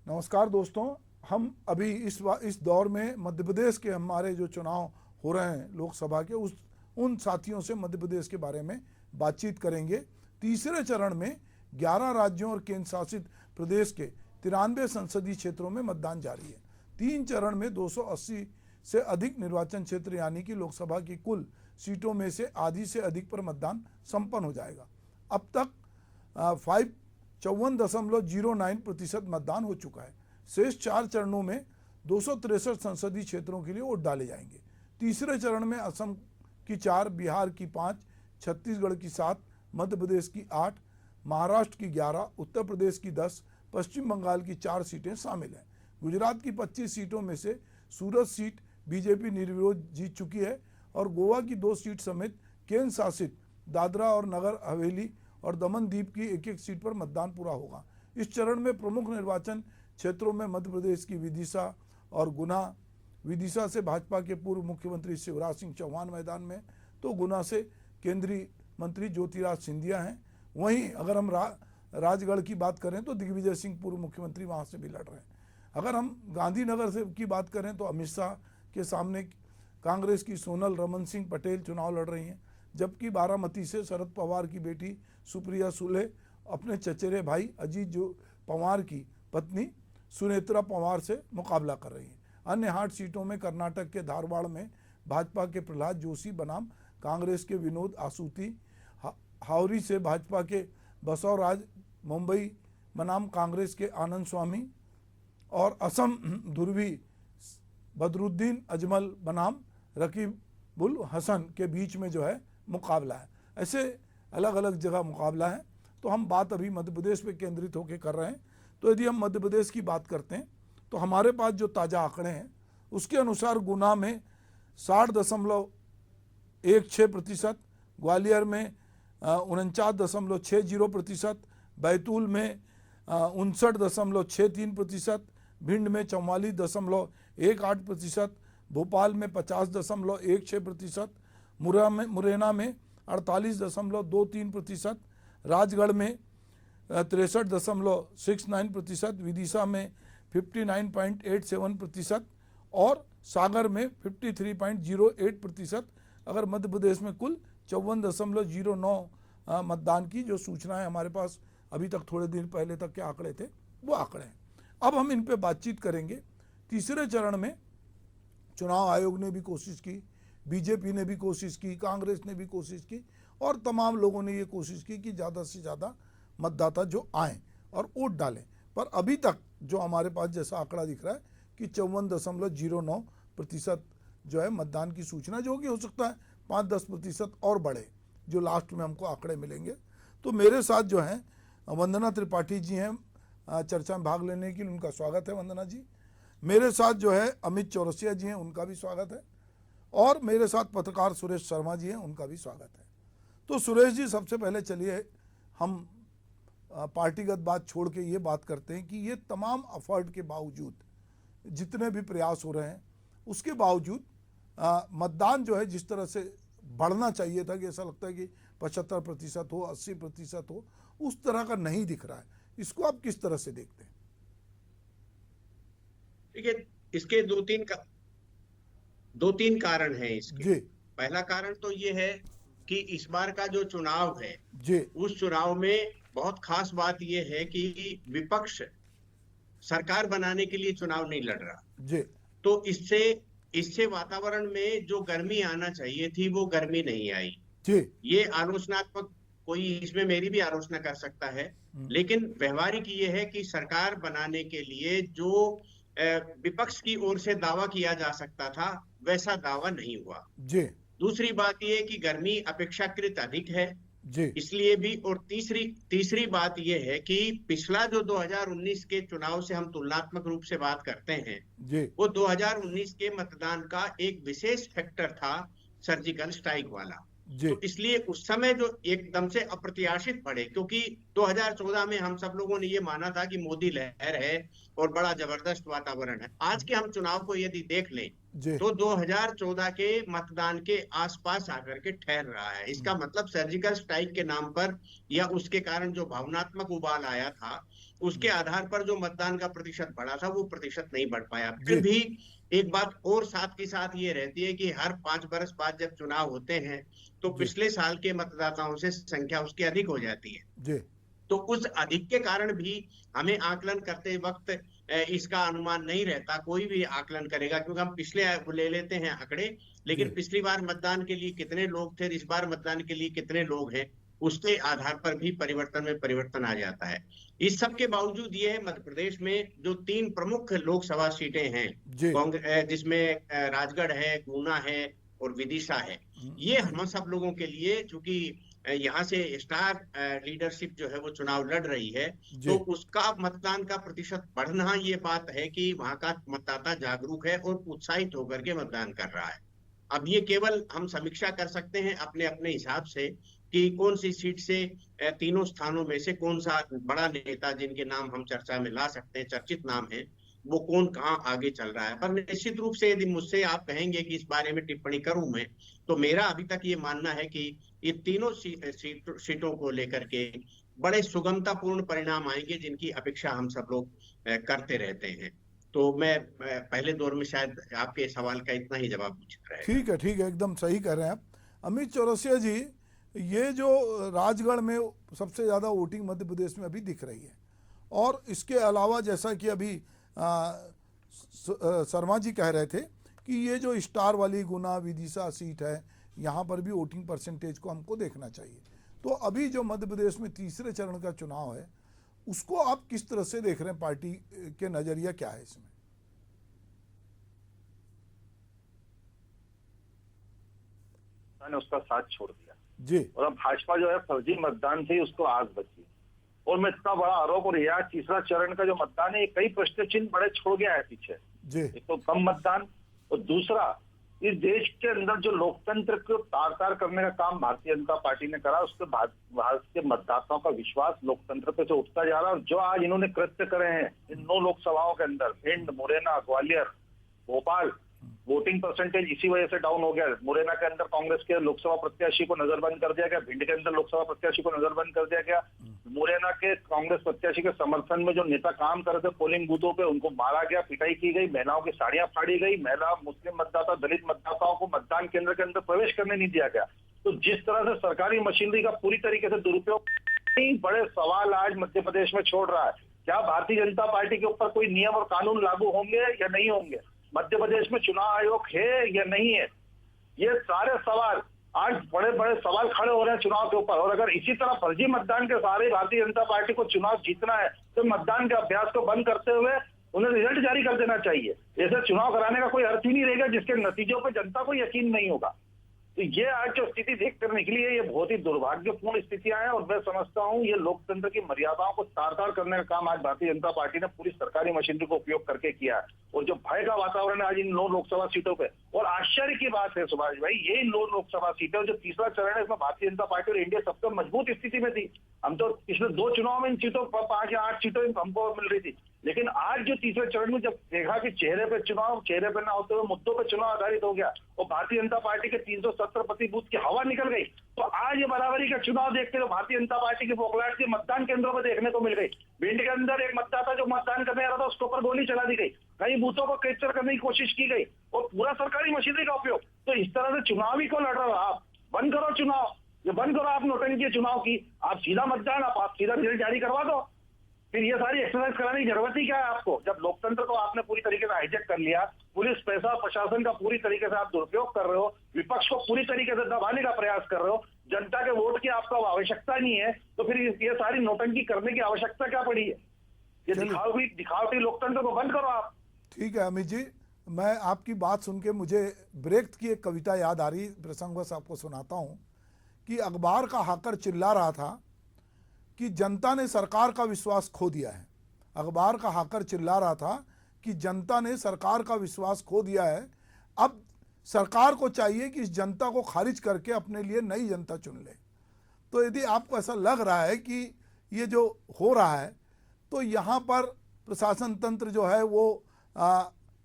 नमस्कार दोस्तों। हम अभी इस दौर में मध्य प्रदेश के हमारे जो चुनाव हो रहे हैं लोकसभा के, उन साथियों से मध्य प्रदेश के बारे में बातचीत करेंगे। तीसरे चरण में 11 राज्यों और केंद्र शासित प्रदेश के 93 संसदीय क्षेत्रों में मतदान जारी है। 3 चरण में 280 से अधिक निर्वाचन क्षेत्र यानी कि लोकसभा की कुल सीटों में से आधी से अधिक पर मतदान संपन्न हो जाएगा। अब तक 54.09% मतदान हो चुका है। शेष 4 चरणों में 263 संसदीय क्षेत्रों के लिए वोट डाले जाएंगे। तीसरे चरण में असम की 4, बिहार की 5, छत्तीसगढ़ की 7, मध्य प्रदेश की 8, महाराष्ट्र की 11, उत्तर प्रदेश की 10, पश्चिम बंगाल की 4 सीटें शामिल हैं। गुजरात की 25 सीटों में से सूरत सीट बीजेपी निर्विरोध जीत चुकी है और गोवा की 2 सीट समेत केंद्र शासित दादरा और नगर हवेली और दमन दीव की एक सीट पर मतदान पूरा होगा। इस चरण में प्रमुख निर्वाचन क्षेत्रों में मध्य प्रदेश की विदिशा और गुना। विदिशा से भाजपा के पूर्व मुख्यमंत्री शिवराज सिंह चौहान मैदान में, तो गुना से केंद्रीय मंत्री ज्योतिराज सिंधिया हैं। वहीं अगर हम राजगढ़ की बात करें तो दिग्विजय सिंह पूर्व मुख्यमंत्री वहां से भी लड़ रहे हैं। अगर हम गांधीनगर से की बात करें तो अमित शाह के सामने कांग्रेस की सोनल रमन सिंह पटेल चुनाव लड़ रही हैं, जबकि बारामती से शरद पवार की बेटी सुप्रिया सुले अपने चचेरे भाई अजीत जो पवार की पत्नी सुनेत्रा पवार से मुकाबला कर रही हैं। अन्य 8 सीटों में कर्नाटक के धारवाड़ में भाजपा के प्रहलाद जोशी बनाम कांग्रेस के विनोद आसूती, हावरी से भाजपा के बसवराज, मुंबई बनाम कांग्रेस के आनंद स्वामी और असम धुरवी बदरुद्दीन अजमल बनाम रकीबुल हसन के बीच में जो है मुकाबला है। ऐसे अलग अलग जगह मुकाबला है। तो हम बात अभी मध्य प्रदेश पे केंद्रित होकर कर रहे हैं। तो यदि हम मध्य प्रदेश की बात करते हैं तो हमारे पास जो ताज़ा आंकड़े हैं उसके अनुसार गुना में 60.16%, ग्वालियर में 49.60%, बैतूल में 59.63%, भिंड में 44.18%, भोपाल में 50.16%, मुरैना में 48.23%, राजगढ़ में 63.69%, विदिशा में 59.87% और सागर में 53.08%। अगर मध्य प्रदेश में कुल 54.09 मतदान की जो सूचना है हमारे पास अभी तक, थोड़े दिन पहले तक के आंकड़े थे, वो आंकड़े हैं। अब हम इन पे बातचीत करेंगे। तीसरे चरण में चुनाव आयोग ने भी कोशिश की, बीजेपी ने भी कोशिश की, कांग्रेस ने भी कोशिश की और तमाम लोगों ने ये कोशिश की कि ज़्यादा से ज़्यादा मतदाता जो आएँ और वोट डालें। पर अभी तक जो हमारे पास जैसा आंकड़ा दिख रहा है कि 54.09% जो है मतदान की सूचना, जो कि हो सकता है 5-10% और बढ़े, जो लास्ट में हमको आंकड़े मिलेंगे। तो मेरे साथ जो हैं वंदना त्रिपाठी जी हैं, चर्चा में भाग लेने के लिए उनका स्वागत है। वंदना जी। मेरे साथ जो है अमित चौरसिया जी हैं, उनका भी स्वागत है। और मेरे साथ पत्रकार सुरेश शर्मा जी हैं, उनका भी स्वागत है। तो सुरेश जी, सबसे पहले चलिए हम पार्टीगत बात छोड़ के ये बात करते हैं कि ये तमाम एफर्ट के बावजूद, जितने भी प्रयास हो रहे हैं उसके बावजूद मतदान जो है जिस तरह से बढ़ना चाहिए था, कि ऐसा लगता है कि 75% हो, 80% हो, उस तरह का नहीं दिख रहा है। इसको आप किस तरह से देखते हैं? देखिए, इसके दो तीन कारण हैं इसके। जी। पहला कारण तो ये है कि इस बार का जो चुनाव है जी। उस चुनाव में बहुत खास बात ये है कि विपक्ष सरकार बनाने के लिए चुनाव नहीं लड़ रहा। जी। तो इससे वातावरण में जो गर्मी आना चाहिए थी वो गर्मी नहीं आई। जी। ये आलोचनात्मक, कोई इसमें मेरी भी आलोचना कर सकता है, लेकिन व्यवहारिक ये है कि सरकार बनाने के लिए जो विपक्ष की ओर से दावा किया जा सकता था वैसा दावा नहीं हुआ। जी। दूसरी बात यह कि गर्मी अपेक्षाकृत अधिक है, जी। इसलिए भी। और तीसरी बात यह है कि पिछला जो 2019 के चुनाव से हम तुलनात्मक रूप से बात करते हैं, वो 2019 के मतदान का एक विशेष फैक्टर था, सर्जिकल स्ट्राइक वाला। तो इसलिए उस समय जो एकदम से अप्रत्याशित बढ़े, क्योंकि 2014 में हम सब लोगों ने ये माना था कि मोदी लहर है और बड़ा जबरदस्त वातावरण है। आज के हम चुनाव को यदि देख लें तो 2014 के मतदान के आसपास आकर के ठहर रहा है। इसका मतलब सर्जिकल स्ट्राइक के नाम पर या उसके कारण जो भावनात्मक उबाल आया था उसके आधार पर जो मतदान का प्रतिशत बढ़ा था वो प्रतिशत नहीं बढ़ पाया। फिर भी एक बात और साथ के साथ ये रहती है कि हर 5 बरस बाद जब चुनाव होते हैं तो पिछले साल के मतदाताओं से संख्या उसकी अधिक हो जाती है। तो उस अधिक के कारण भी हमें आकलन करते वक्त इसका अनुमान नहीं रहता, कोई भी आकलन करेगा, क्योंकि हम पिछले ले लेते हैं आंकड़े, लेकिन पिछली बार मतदान के लिए कितने लोग थे, इस बार मतदान के लिए कितने लोग हैं, उसके आधार पर भी परिवर्तन में परिवर्तन आ जाता है। इस सब के बावजूद ये है, मध्य प्रदेश में जो 3 प्रमुख लोकसभा सीटें हैं कांग्रेस, जिसमें राजगढ़ है, गुना है और विदिशा है, ये हम सब लोगों के लिए, चूंकि यहाँ से स्टार लीडरशिप जो है वो चुनाव लड़ रही है, तो उसका मतदान का प्रतिशत बढ़ना ये बात है कि वहां का मतदाता जागरूक है और उत्साहित होकर के मतदान कर रहा है। अब ये केवल हम समीक्षा कर सकते हैं अपने अपने हिसाब से कि कौन सी सीट से तीनों स्थानों में से कौन सा बड़ा नेता जिनके नाम हम चर्चा में ला सकते हैं, चर्चित नाम है, वो कौन कहाँ आगे चल रहा है। पर निश्चित रूप से यदि मुझसे आप कहेंगे कि इस बारे में टिप्पणी करूं मैं, तो मेरा अभी तक ये मानना है कि ये तीनों सीटों को लेकर के बड़े सुगमतापूर्ण परिणाम आएंगे, जिनकी अपेक्षा हम सब लोग करते रहते हैं। तो मैं पहले दौर में शायद आपके सवाल का इतना ही जवाब उचित रहेगा। ठीक है, एकदम सही कह रहे हैं आप। अमित चौरसिया जी, ये जो राजगढ़ में सबसे ज़्यादा वोटिंग मध्य प्रदेश में अभी दिख रही है, और इसके अलावा जैसा कि अभी शर्मा जी कह रहे थे कि ये जो स्टार वाली गुना विदिशा सीट है, यहाँ पर भी वोटिंग परसेंटेज को हमको देखना चाहिए। तो अभी जो मध्य प्रदेश में तीसरे चरण का चुनाव है, उसको आप किस तरह से देख रहे हैं? पार्टी के नजरिया क्या है इसमें? ने उसका साथ छोड़ दिया जी, और अब भाजपा जो है फर्जी मतदान से उसको आग बची, और मैं इतना बड़ा आरोप, और यह तीसरा चरण का जो मतदान है ये कई प्रश्न चिन्ह बड़े छोड़ गया है पीछे जी। एक तो कम मतदान, और दूसरा इस देश के अंदर जो लोकतंत्र को तार-तार करने का काम भारतीय जनता पार्टी ने करा, उसके भारत के मतदाताओं का विश्वास लोकतंत्र पे से उठता जा रहा है। और जो आज इन्होंने कृत्य करे हैं इन 9 लोकसभाओं के अंदर, भिंड, मुरैना, ग्वालियर, भोपाल, वोटिंग परसेंटेज इसी वजह से डाउन हो गया। मुरैना के अंदर कांग्रेस के लोकसभा प्रत्याशी को नजरबंद कर दिया गया, भिंड के अंदर लोकसभा प्रत्याशी को नजरबंद कर दिया गया, मुरैना के कांग्रेस प्रत्याशी के समर्थन में जो नेता काम कर रहे थे पोलिंग बूथों पे, उनको मारा गया, पिटाई की गई, महिलाओं की साड़ियां फाड़ी गई, महिला, मुस्लिम मतदाता, दलित मतदाताओं को मतदान केंद्र के अंदर प्रवेश करने नहीं दिया गया। तो जिस तरह से सरकारी मशीनरी का पूरी तरीके से दुरुपयोग, बड़े सवाल आज मध्य प्रदेश में छोड़ रहा है। क्या भारतीय जनता पार्टी के ऊपर कोई नियम और कानून लागू होंगे या नहीं होंगे? मध्य प्रदेश में चुनाव आयोग है या नहीं है? ये सारे सवाल आज बड़े बड़े सवाल खड़े हो रहे हैं चुनाव के ऊपर। और अगर इसी तरह फर्जी मतदान के सहारे भारतीय जनता पार्टी को चुनाव जीतना है तो मतदान के अभ्यास को बंद करते हुए उन्हें रिजल्ट जारी कर देना चाहिए। ऐसे चुनाव कराने का कोई अर्थ ही नहीं रहेगा जिसके नतीजों पर जनता को यकीन नहीं होगा। तो ये आज जो स्थिति देखकर निकली है, ये बहुत ही दुर्भाग्यपूर्ण स्थितियां हैं, और मैं समझता हूं ये लोकतंत्र की मर्यादाओं को तार-तार करने का काम आज भारतीय जनता पार्टी ने पूरी सरकारी मशीनरी को उपयोग करके किया है। और जो भय का वातावरण है आज इन 9 लोकसभा सीटों पे, और आश्चर्य की बात है सुभाष भाई, ये 9 लोकसभा सीटें जो तीसरा चरण है इसमें भारतीय जनता पार्टी और एनडीए सबसे मजबूत स्थिति में थी। हम तो पिछले 2 चुनाव में इन सीटों पर 5 या 8 सीटें हमको मिल रही थी, लेकिन आज जो तीसरे चरण में जब देखा कि चेहरे पे ना होते हुए मुद्दों पे चुनाव आधारित हो गया और भारतीय जनता पार्टी के 370 प्रति बूथ की हवा निकल गई, तो आज ये बराबरी का चुनाव देखते हुए भारतीय जनता पार्टी की बौखलाहट की मतदान केंद्रों पर देखने को मिल गई। भिंड के अंदर एक मतदाता जो मतदान करने आ रहा था उसके ऊपर गोली चला दी गई, कई बूथों को कैप्चर करने की कोशिश की गई, और पूरा सरकारी मशीनरी का उपयोग। तो इस तरह से चुनाव ही क्यों लड़ रहे हो आप? बंद करो चुनाव, ये बंद करो आप नौटंकी चुनाव की, आप सीधा मतदान, आप सीधा रिजल्ट जारी करवा दो। फिर ये सारी एक्सरसाइज कराने की जरूरत ही क्या है आपको? जब लोकतंत्र को आपने पूरी तरीके से हाईजैक कर लिया, पुलिस, पैसा, प्रशासन का पूरी तरीके से आप दुरुपयोग कर रहे हो, विपक्ष को पूरी तरीके से दबाने का प्रयास कर रहे हो, जनता के वोट की आपको आवश्यकता नहीं है, तो फिर ये सारी नौटंकी करने की आवश्यकता क्या पड़ी है? ये दिखावटी लोकतंत्र को बंद करो आप। ठीक है अमित जी, मैं आपकी बात सुन के मुझे ब्रेख्त की एक कविता याद आ रही, प्रसंगवश आपको सुनाता हूँ कि अखबार का हाकर चिल्ला रहा था कि जनता ने सरकार का विश्वास खो दिया है। अखबार का हाकर चिल्ला रहा था कि जनता ने सरकार का विश्वास खो दिया है, अब सरकार को चाहिए कि इस जनता को खारिज करके अपने लिए नई जनता चुन ले। तो यदि आपको ऐसा लग रहा है कि ये जो हो रहा है, तो यहाँ पर प्रशासन तंत्र जो है वो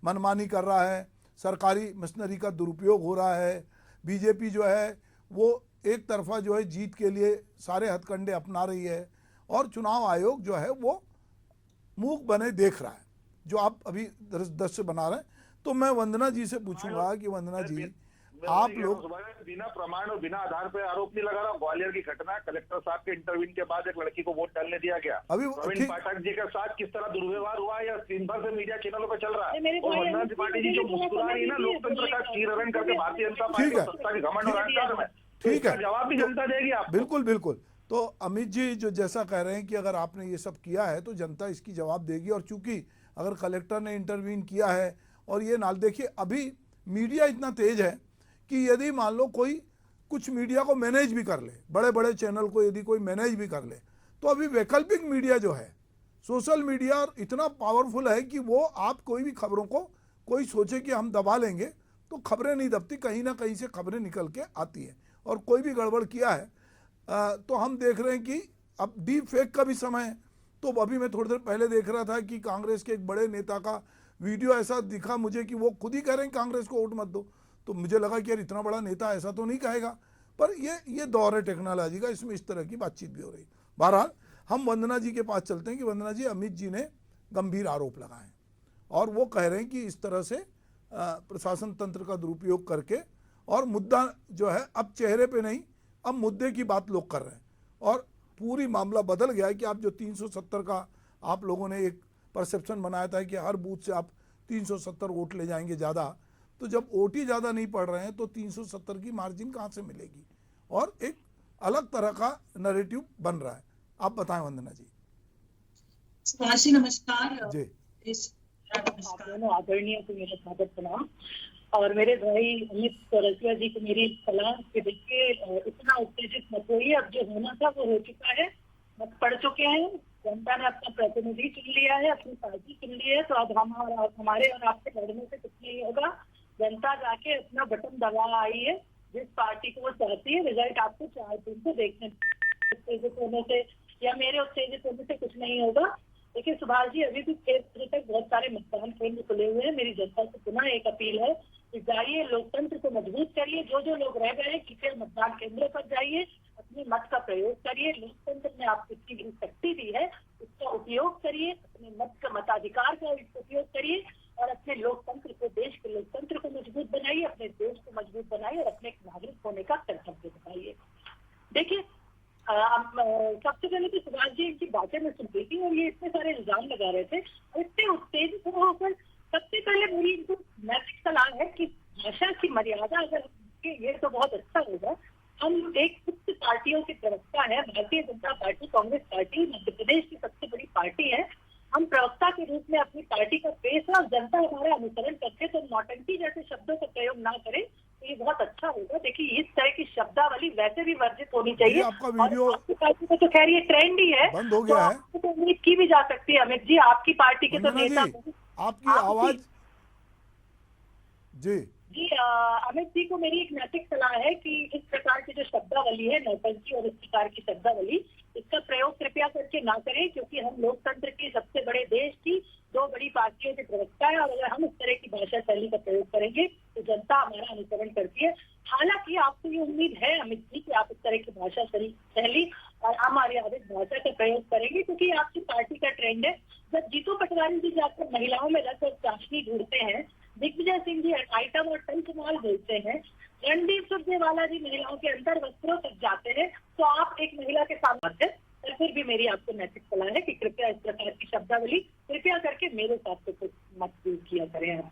मनमानी कर रहा है, सरकारी मशीनरी का दुरुपयोग हो रहा है, बीजेपी जो है वो एक तरफा जो है जीत के लिए सारे हथकंडे अपना रही है, और चुनाव आयोग जो है वो मूक बने देख रहा है, जो आप अभी दृश्य बना रहे हैं। तो मैं वंदना जी से पूछूंगा कि वंदना जी, आप लोग बिना प्रमाण और बिना आधार पर आरोप नहीं लगा रहा। ग्वालियर की घटना, कलेक्टर साहब के इंटरव्यू के बाद एक लड़की को वोट डालने दिया गया, अभी प्रवीण पाठक जी के साथ किस तरह दुर्व्यवहार हुआ, या दिन भर से मीडिया चैनलों पर चल रहा है। और वंदना त्रिपाठी जी जो मुस्कुरा रही है ना लोकतंत्र का चीरहरण करके भारतीय जनता पार्टी को सत्ता के घमंड और अहंकार में, ठीक है, जवाब भी जनता देगी आप। बिल्कुल बिल्कुल। तो अमित जी जो जैसा कह रहे हैं कि अगर आपने ये सब किया है तो जनता इसकी जवाब देगी। और चूंकि अगर कलेक्टर ने इंटरवीन किया है और ये नाल, देखिए अभी मीडिया इतना तेज है कि यदि मान लो कोई कुछ मीडिया को मैनेज भी कर ले, बड़े बड़े चैनल को यदि कोई मैनेज भी कर ले, तो अभी वैकल्पिक मीडिया जो है, सोशल मीडिया इतना पावरफुल है कि वो आप कोई भी खबरों को कोई सोचे कि हम दबा लेंगे तो खबरें नहीं दबती, कहीं ना कहीं से खबरें निकल के आती हैं। और कोई भी गड़बड़ किया है तो हम देख रहे हैं कि अब डीप फेक का भी समय है। तो अभी मैं थोड़ी देर पहले देख रहा था कि कांग्रेस के एक बड़े नेता का वीडियो ऐसा दिखा मुझे कि वो खुद ही कह रहे हैं कांग्रेस को वोट मत दो। तो मुझे लगा कि यार इतना बड़ा नेता ऐसा तो नहीं कहेगा, पर ये दौर है टेक्नोलॉजी का, इसमें इस तरह की बातचीत भी हो रही। बहरहाल हम वंदना जी के पास चलते हैं कि वंदना जी, अमित जी ने गंभीर आरोप लगाए हैं और वो कह रहे हैं कि इस तरह से प्रशासन तंत्र का दुरुपयोग करके, और मुद्दा जो है अब चेहरे पे नहीं, अब मुद्दे की बात लोग कर रहे हैं और पूरी मामला बदल गया है कि आप जो 370 का आप लोगों ने एक परसेप्शन बनाया था कि हर बूथ से आप 370 वोट ले जाएंगे ज़्यादा, तो जब वोट ही ज़्यादा नहीं पड़ रहे हैं तो 370 की मार्जिन कहाँ से मिलेगी, और एक अलग तरह का नैरेटिव बन रहा है। आप बताएं वंदना जी। सुभाष जी नमस्कार जी। दोनों आदरणीय को मेरा स्वागत प्रणाम, और मेरे भाई अमित रसिया जी को मेरी सलाह कि देखिए इतना उत्तेजित मत होइए, अब जो होना था वो हो चुका है, मत पड़ चुके हैं, जनता ने अपना प्रतिनिधि चुन लिया है, अपनी पार्टी चुन ली है, तो अब हमारे और आपसे लड़ने से कुछ नहीं होगा। जनता जाके अपना बटन दबा आई है, जिस पार्टी को वो चाहती है। रिजल्ट आपको 4 दिन से देखने उत्तेजित होने से या मेरे उत्तेजित होने से कुछ नहीं होगा। देखिए सुभाष जी, अभी भी क्षेत्र तक बहुत सारे मतदान केंद्र खुले हुए हैं। मेरी जनता से पुनः एक अपील है कि जाइए, लोकतंत्र को मजबूत करिए। जो लोग रह गए कृपया मतदान केंद्रों पर जाइए, अपने मत का प्रयोग करिए। लोकतंत्र ने आपको इतनी शक्ति दी है, उसका उपयोग करिए, अपने मत का मताधिकार का उपयोग करिए और अपने लोकतंत्र को, देश के लोकतंत्र को मजबूत बनाइए, अपने देश को मजबूत बनाइए और अपने एक नागरिक होने का कर्तव्य बताइए। देखिए सबसे पहले तो सुभाष जी इनकी बातें मैं सुन रही थी और ये इतने सारे इल्जाम लगा रहे थे, इतने उत्तेजित होकर सबसे पहले मेरी इनको नैतिक सलाह है कि भाषा की मर्यादा अगर ये तो बहुत अच्छा होगा। हम एक उच्च पार्टियों के प्रवक्ता है, भारतीय जनता पार्टी, कांग्रेस पार्टी मध्य प्रदेश की सबसे बड़ी पार्टी है। हम प्रवक्ता के रूप में अपनी पार्टी का पेश और जनता हमारा अनुसरण करते, तो नौटंकी जैसे शब्दों का प्रयोग ना करें तो ये बहुत अच्छा होगा। देखिए इस तरह की शब्दावली वैसे भी वर्जित होनी चाहिए। आपका वीडियो आपकी पार्टी में तो खैर ये ट्रेंड ही है, बंद हो गया है, तो उम्मीद की भी जा सकती है। अमित जी आपकी पार्टी के तो नेता, आपकी आवाज जी अमित जी को मेरी एक नैतिक सलाह है कि इस प्रकार की जो शब्दावली है, नौटंकी और इस प्रकार की शब्दावली, इसका प्रयोग कृपया करके ना करें, क्योंकि हम लोकतंत्र के सबसे बड़े देश की 2 बड़ी पार्टियों के प्रवक्ता है और अगर हम इस तरह की भाषा शैली का प्रयोग करेंगे तो जनता हमारा अनुसरण करती है। हालांकि आपको ये उम्मीद है अमित जी कि आप इस तरह की भाषा शैली और अमर्यादित भाषा का प्रयोग करेंगे, क्योंकि आपकी पार्टी का ट्रेंड है। जब जीतू पटवारी जी जाकर महिलाओं में रस और चाशनी ढूंढते हैं, दिग्विजय सिंह जी आइटम और टंचमाल बोलते हैं, रणदीप सुरजेवाला जी महिलाओं के अंदर वस्त्रों तक जाते हैं, तो आप एक महिला के सामने हैं। और फिर भी मेरी आपको नैतिक सलाह है कि कृपया इस प्रकार की शब्दावली कृपया करके मेरे साथ से कुछ मत किया करें आप।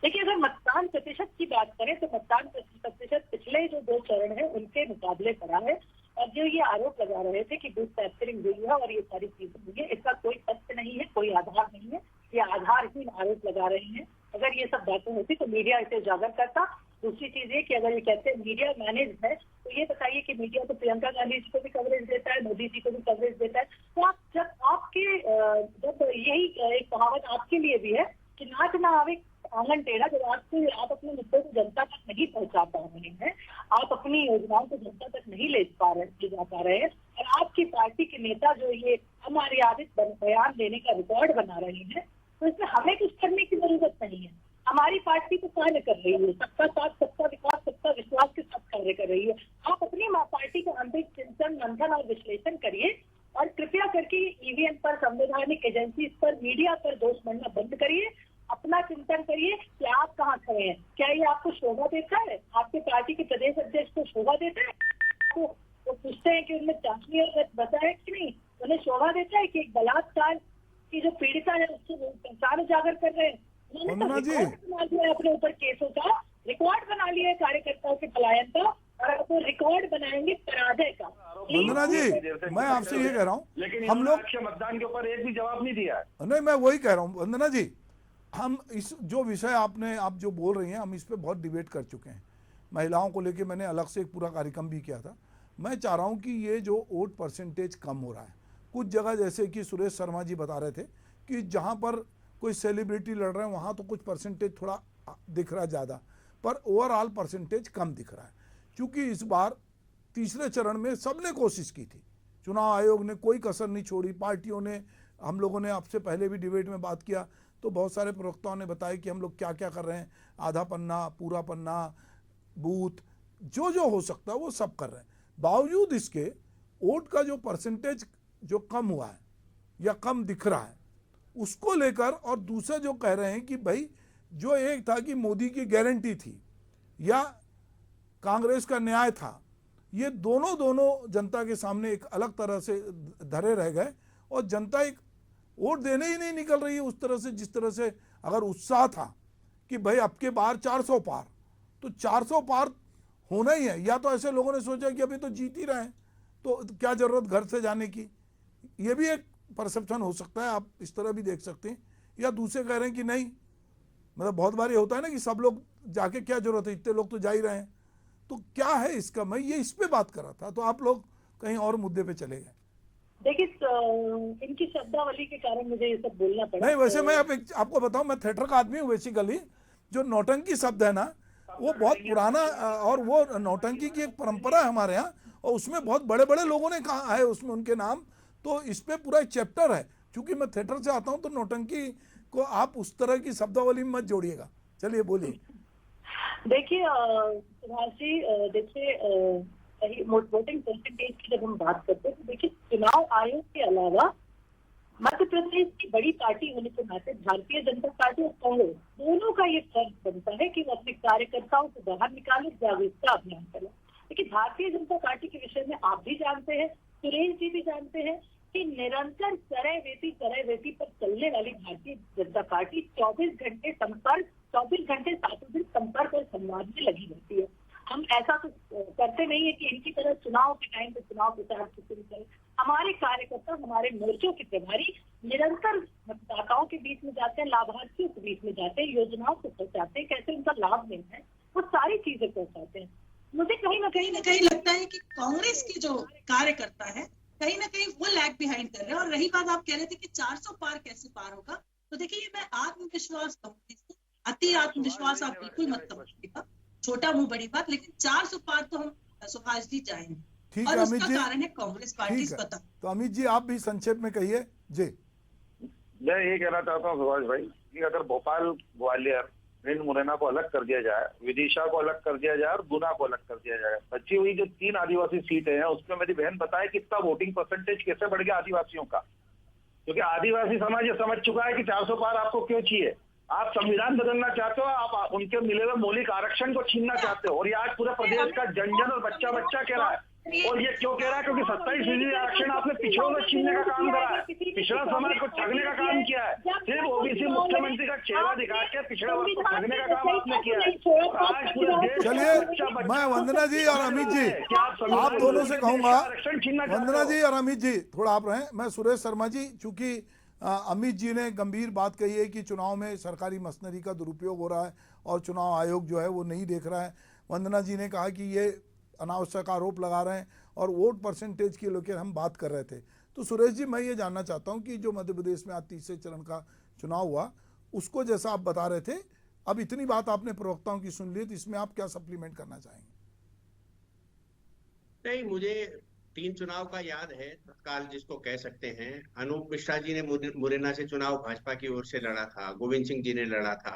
देखिए अगर मतदान प्रतिशत की बात करें तो मतदान प्रतिशत पिछले जो 2 चरण है उनके मुकाबले बढ़ा है। और जो ये आरोप लगा रहे थे कि बूथ कैप्चरिंग हुई है और ये सारी चीजें हुई है, इसका कोई तथ्य नहीं है, कोई आधार नहीं है, ये आधारहीन आरोप लगा रहे हैं। अगर ये सब बातें होती तो मीडिया इसे उजागर करता। दूसरी चीज ये कि अगर ये कहते हैं मीडिया मैनेज है, तो ये बताइए कि मीडिया तो प्रियंका गांधी जी को भी कवरेज देता है, मोदी जी को भी कवरेज देता है, तो आप जब यही एक कहावत आपके लिए भी है कि नाच ना आवे आंगन टेढ़ा, जब आप अपने मुद्दों को जनता तक नहीं पहुंचा पा रहे हैं, आप अपनी योजनाओं को जनता तक नहीं ले जा पा रहे हैं, और आपकी पार्टी के नेता जो ये अमर्यादित बयान देने का रिकॉर्ड बना रहे हैं, तो इसमें हमें कुछ करने की जरूरत नहीं है। हमारी पार्टी तो कार्य कर रही है, सबका साथ, सबका विकास, सबका विश्वास के साथ कार्य कर रही है। आप अपनी पार्टी का आंतरिक चिंतन, मंथन और विश्लेषण करिए और कृपया करके ईवीएम पर, संवैधानिक एजेंसी पर, मीडिया पर दोष मढ़ना बंद करिए। अपना चिंतन करिए कि आप कहाँ खड़े हैं। क्या ये आपको शोभा देता है? आपके पार्टी के प्रदेश अध्यक्ष को शोभा देता है? तो वो पूछते हैं कि उनमें चाशनी और बचा है कि नहीं? उन्हें शोभा देता है कि एक बलात्कार की जो पीड़िता है उसको पहचान उजागर कर रहे हैं? उन्होंने तो रिकॉर्ड बना लिया है अपने ऊपर केसों का, रिकॉर्ड बना लिया है कार्यकर्ताओं के पलायन का, और अब वो रिकॉर्ड बनाएंगे पराजय का। वंदना जी, मैं आपसे ये कह रहा हूँ, लेकिन हम लोग मतदान के ऊपर एक भी जवाब नहीं दिया है। नहीं, मैं वही कह रहा हूँ वंदना जी, हम इस जो विषय आप जो बोल रही हैं, हम इस पे बहुत डिबेट कर चुके हैं। महिलाओं को लेके मैंने अलग से एक पूरा कार्यक्रम भी किया था। मैं चाह रहा हूँ कि ये जो वोट परसेंटेज कम हो रहा है, कुछ जगह जैसे कि सुरेश शर्मा जी बता रहे थे कि जहाँ पर कोई सेलिब्रिटी लड़ रहे हैं वहाँ तो कुछ परसेंटेज थोड़ा दिख रहा है ज़्यादा, पर ओवरऑल परसेंटेज कम दिख रहा है। क्योंकि इस बार तीसरे चरण में सबने कोशिश की थी, चुनाव आयोग ने कोई कसर नहीं छोड़ी, पार्टियों ने, हम लोगों ने आपसे पहले भी डिबेट में बात किया तो बहुत सारे प्रवक्ताओं ने बताया कि हम लोग क्या क्या कर रहे हैं, आधा पन्ना, पूरा पन्ना, बूथ, जो जो हो सकता है वो सब कर रहे हैं। बावजूद इसके वोट का जो परसेंटेज जो कम हुआ है या कम दिख रहा है उसको लेकर, और दूसरे जो कह रहे हैं कि भाई जो एक था कि मोदी की गारंटी थी या कांग्रेस का न्याय था, ये दोनों जनता के सामने एक अलग तरह से धरे रह गए और जनता एक वोट देने ही नहीं निकल रही है उस तरह से जिस तरह से अगर उत्साह था कि भाई अब के बार 400 पार, तो 400 पार होना ही है। या तो ऐसे लोगों ने सोचा कि अभी तो जीत ही रहे हैं तो क्या जरूरत घर से जाने की, ये भी एक परसेप्शन हो सकता है, आप इस तरह भी देख सकते हैं। या दूसरे कह रहे हैं कि नहीं, मतलब बहुत बार ये होता है ना कि सब लोग जाके क्या जरूरत है, इतने लोग तो जा ही रहे हैं, तो क्या है इसका। मैं ये इस पे बात कर रहा था, तो आप लोग कहीं और मुद्दे पे चले गए। देखिए, इनकी शब्दावली के कारण मुझे ये सब बोलना पड़ा। नहीं, वैसे मैं आपको बताऊं, मैं थिएटर का आदमी हूँ बेसिकली। जो नौटंकी शब्द है ना, वो बहुत पुराना, और वो नौटंकी की एक परंपरा है हमारे यहाँ, और उसमें बहुत बड़े बड़े लोगों ने कहा है उसमें उनके नाम, तो इस पे पूरा एक चैप्टर है। क्योंकि मैं थिएटर से आता हूँ तो नौटंकी को आप उस तरह की शब्दावली में मत जोड़िएगा। चलिए बोलिए। देखिए सुभाष जी, देखिए वोटिंग परसेंटेज की जब हम बात करते हैं तो देखिए, चुनाव आयोग के अलावा मध्य प्रदेश की बड़ी पार्टी होने के नाते भारतीय जनता पार्टी और कांग्रेस दोनों का ये फर्ज बनता है कि वो अपने कार्यकर्ताओं को बाहर निकाले, जागरूकता अभियान चले। लेकिन भारतीय जनता पार्टी के विषय में आप भी जानते हैं, सुरेश जी भी जानते हैं कि निरंतर तरह वेती पर चलने वाली भारतीय जनता पार्टी 24 घंटे 7 दिन संपर्क और संवाद में लगी रहती है। हम ऐसा तो करते नहीं है कि इनकी तरह चुनाव के टाइम पे चुनाव प्रचार शुरू करें। हमारे कार्यकर्ता, हमारे मोर्चों के प्रभारी निरंतर मतदाताओं के बीच में जाते हैं, लाभार्थियों के बीच में जाते हैं, योजनाओं को पहुंचाते हैं, कैसे उनका लाभ लेना है, वो सारी चीजें पहुंचाते हैं। मुझे कहीं ना कहीं लगता है कि कांग्रेस के जो कार्यकर्ता है कहीं ना कहीं वो लैग बिहाइंड कर रहे हैं। और रही बात, आप कह रहे थे कि 400 पार कैसे पार होगा, तो देखिए मैं आत्मविश्वास कहूँगी, अति आत्मविश्वास आप बिल्कुल मत समझिएगा, छोटा मुंह बड़ी बात, लेकिन 400 पार तो हम सुभाष जी जाएंगे। ठीक और है उसका अमित जी, कारण है कांग्रेस पार्टी। पता तो अमित जी आप भी संक्षेप में कहिए जी। मैं ये कहना चाहता हूँ सुभाष भाई कि अगर भोपाल, ग्वालियर, भिंड, मुरैना को अलग कर दिया जाए, विदिशा को अलग कर दिया जाए और गुना को अलग कर दिया जाए, बची हुई जो 3 आदिवासी सीटें हैं उसमें मेरी बहन बताए कितना वोटिंग परसेंटेज कैसे बढ़ गया आदिवासियों का। क्योंकि आदिवासी समाज ये समझ चुका है कि 400 पार आपको क्यों चाहिए। आप संविधान बदलना चाहते हो, आप उनके मिले हुए मौलिक आरक्षण को छीनना चाहते हो, और ये आज पूरे प्रदेश का जन और बच्चा कह रहा है। और ये क्यों कह रहा है? क्योंकि 27% आरक्षण आपने पिछड़ों में छीनने का काम करा है, पिछड़ा समाज को ठगने का काम किया है। सिर्फ ओबीसी मुख्यमंत्री का चेहरा दिखा के पिछड़ा वर्ग को ठगने का काम आपने किया है। आज पूरे देश, चलिए मैं वंदना जी और अमित जी, आप दोनों से कहूंगा, वंदना जी और अमित जी थोड़ा आप रहें। मैं सुरेश शर्मा जी, चूंकि अमित जी ने गंभीर बात कही है कि चुनाव में सरकारी मशीनरी का दुरुपयोग हो रहा है और चुनाव आयोग जो है वो नहीं देख रहा है। वंदना जी ने कहा कि ये अनावश्यक आरोप लगा रहे हैं और वोट परसेंटेज की लेकर हम बात कर रहे थे। तो सुरेश जी, मैं ये जानना चाहता हूं कि जो मध्य प्रदेश में आज तीसरे चरण का चुनाव हुआ, उसको जैसा आप बता रहे थे, अब इतनी बात आपने प्रवक्ताओं की सुन ली, तो इसमें आप क्या सप्लीमेंट करना चाहेंगे? नहीं, मुझे 3 चुनाव का याद है तत्काल, जिसको कह सकते हैं। अनूप मिश्रा जी ने मुरैना से चुनाव भाजपा की ओर से लड़ा था, गोविंद सिंह जी ने लड़ा था,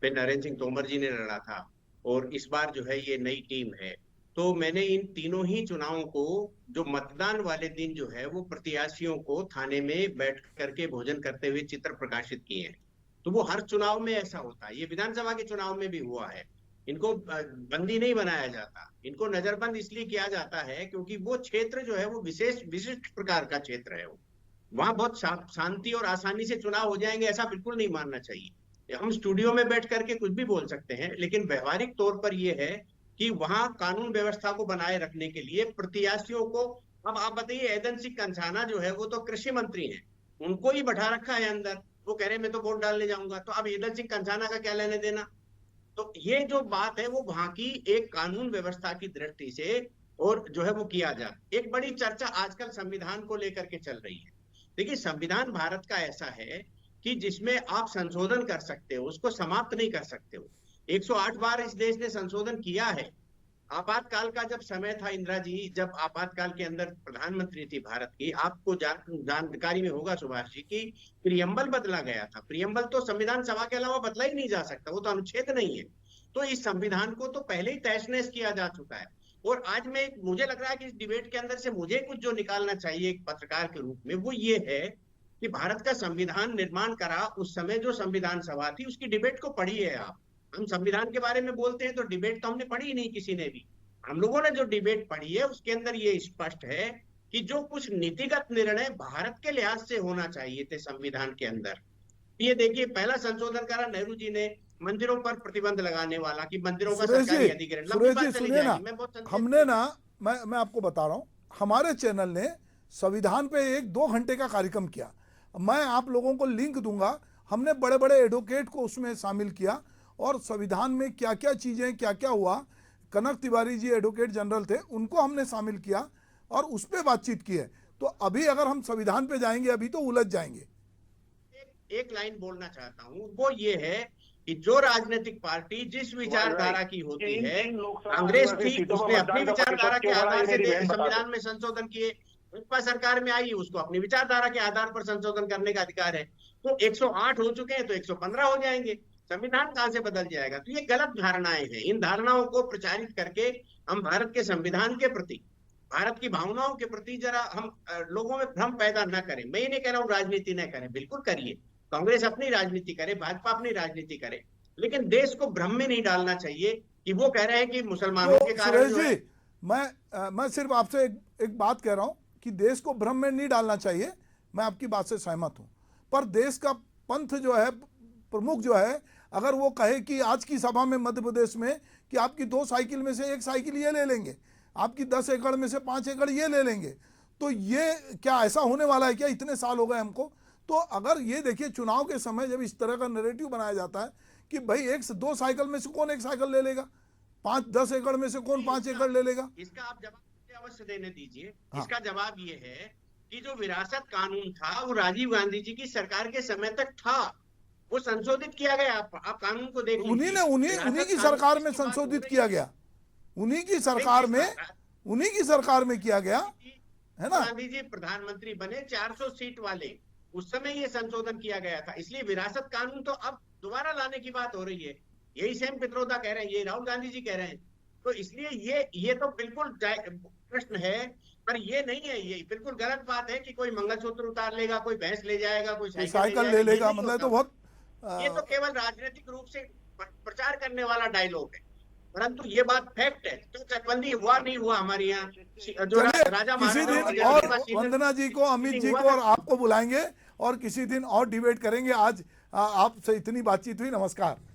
फिर नरेंद्र सिंह तोमर जी ने लड़ा था, और इस बार जो है ये नई टीम है। तो मैंने इन तीनों ही चुनावों को, जो मतदान वाले दिन जो है वो प्रत्याशियों को थाने में बैठ करके भोजन करते हुए चित्र प्रकाशित किए हैं। तो वो हर चुनाव में ऐसा होता है, ये विधानसभा के चुनाव में भी हुआ है। इनको बंदी नहीं बनाया जाता, इनको नजरबंद इसलिए किया जाता है क्योंकि वो क्षेत्र जो है वो विशिष्ट प्रकार का क्षेत्र है। वहां बहुत शांति और आसानी से चुनाव हो जाएंगे ऐसा बिल्कुल नहीं मानना चाहिए। हम स्टूडियो में बैठ करके कुछ भी बोल सकते हैं, लेकिन व्यवहारिक तौर पर यह है कि वहां कानून व्यवस्था को बनाए रखने के लिए प्रत्याशियों को, अब आप बताइए ऐदन सिंह कंसाना जो है वो तो कृषि मंत्री हैं, उनको ही बैठा रखा है अंदर, वो कह रहे हैं मैं तो वोट डालने जाऊंगा, तो अब ऐदन सिंह कंसाना का क्या लेने देना। तो ये जो बात है वो वहां की एक कानून व्यवस्था की दृष्टि से और जो है वो किया जाए। एक बड़ी चर्चा आजकल संविधान को लेकर के चल रही है। देखिए, संविधान भारत का ऐसा है कि जिसमें आप संशोधन कर सकते हो, उसको समाप्त नहीं कर सकते हो। 108 बार इस देश ने संशोधन किया है। आपातकाल का जब समय था, इंदिरा जी जब आपातकाल के अंदर प्रधानमंत्री थी भारत की, आपको जानकारी में होगा सुभाष जी की प्रियम्बल बदला गया था। प्रियम्बल तो संविधान सभा के अलावा बदला ही नहीं जा सकता, वो तो अनुच्छेद नहीं है। तो इस संविधान को तो पहले ही तहस नहस किया जा चुका है। और आज मुझे लग रहा है कि इस डिबेट के अंदर से मुझे कुछ जो निकालना चाहिए एक पत्रकार के रूप में, वो ये है कि भारत का संविधान निर्माण करा उस समय जो संविधान सभा थी, उसकी डिबेट को पढ़ी है आप। हम संविधान के बारे में बोलते हैं तो डिबेट तो हमने पढ़ी ही नहीं किसी ने भी। हम लोगों ने जो डिबेट पढ़ी है उसके अंदर ये स्पष्ट है कि जो कुछ नीतिगत निर्णय भारत के लिहाज से होना चाहिए थे संविधान के अंदर, ये देखिए पहला संशोधन करा नेहरू जी ने, मंदिरों पर प्रतिबंध लगाने वाला कि मंदिरों का सरकारी अधिग्रहण। सुनिए ना, हमने ना, मैं आपको बता रहा हूं, हमारे चैनल ने संविधान पे 1-2 घंटे का कार्यक्रम किया। मैं आप लोगों को लिंक दूंगा। हमने बड़े बड़े एडवोकेट को उसमें शामिल किया और संविधान में क्या क्या चीजें, क्या क्या हुआ, कनक तिवारी जी एडवोकेट जनरल थे, उनको हमने शामिल किया और उस पर बातचीत की है। तो अभी अगर हम संविधान पे जाएंगे अभी तो उलझ जाएंगे। एक लाइन बोलना चाहता हूं, वो ये है कि जो राजनीतिक पार्टी जिस विचारधारा की होती है, कांग्रेस थी, उसने अपनी विचारधारा के आधार से संविधान में संशोधन किए। भाजपा सरकार में आई, उसको अपनी विचारधारा के आधार पर संशोधन करने का अधिकार है। तो 108 हो चुके हैं तो 115 हो जाएंगे, संविधान कहां से बदल जाएगा। तो ये गलत धारणाएं हैं। इन धारणाओं को प्रचारित करके हम भारत के संविधान के प्रति, भारत की भावनाओं के प्रति जरा हम लोगों में भ्रम पैदा न करें। मैं ये नहीं कह रहा हूँ राजनीति न करें, बिल्कुल करिए, कांग्रेस अपनी राजनीति करे, भाजपा अपनी राजनीति करे, लेकिन देश को भ्रम में नहीं डालना चाहिए कि वो कह रहे हैं कि मुसलमानों के कारण जो है। मैं सिर्फ आपसे एक बात कह रहा हूं कि देश को भ्रम में नहीं डालना चाहिए। मैं आपकी बात से सहमत हूं, पर देश का पंथ जो है, प्रमुख जो है, अगर वो कहे कि आज की सभा में मध्य प्रदेश में कि आपकी 2 साइकिल में से 1 साइकिल ये ले लेंगे, आपकी 10 एकड़ में से 5 एकड़ ये ले लेंगे, तो ये क्या ऐसा होने वाला है क्या? इतने साल हो गए हमको। तो अगर ये देखिए, चुनाव के समय जब इस तरह का नैरेटिव बनाया जाता है कि भाई 1-2 साइकिल में से कौन 1 साइकिल ले लेगा, 5-10 एकड़ में से कौन 5 एकड़ ले लेगा, इसका आप जवाब अवश्य देने दीजिए। इसका जवाब ये है कि जो विरासत कानून था वो राजीव गांधी जी की सरकार के समय तक था, वो संशोधित किया गया। आप कानून को देख लीजिए, उन्हीं की सरकार में संशोधित किया गया, उन्हीं की सरकार में किया गया, है ना। गांधी जी प्रधानमंत्री बने 400 सीट वाले, उस समय ये संशोधन किया गया था। इसलिए विरासत कानून तो अब दोबारा लाने की बात हो रही है। यही सैम पित्रोदा कह रहे हैं, ये राहुल गांधी जी कह रहे हैं। तो इसलिए ये तो बिल्कुल प्रश्न है, पर ये नहीं है, ये बिल्कुल गलत बात है कि कोई मंगलसूत्र उतार लेगा, कोई भैंस ले जाएगा, कोई साइकिल ले लेगा। मतलब तो बहुत, ये तो केवल राजनीतिक रूप से प्रचार करने वाला डायलॉग है, परंतु ये बात फैक्ट है। तो चकबंदी हुआ नहीं हुआ हमारे यहाँ, जो राजा किसी दिन और वंदना जी को, अमित जी को और आपको बुलाएंगे और किसी दिन और डिबेट करेंगे। आज आपसे इतनी बातचीत हुई, नमस्कार।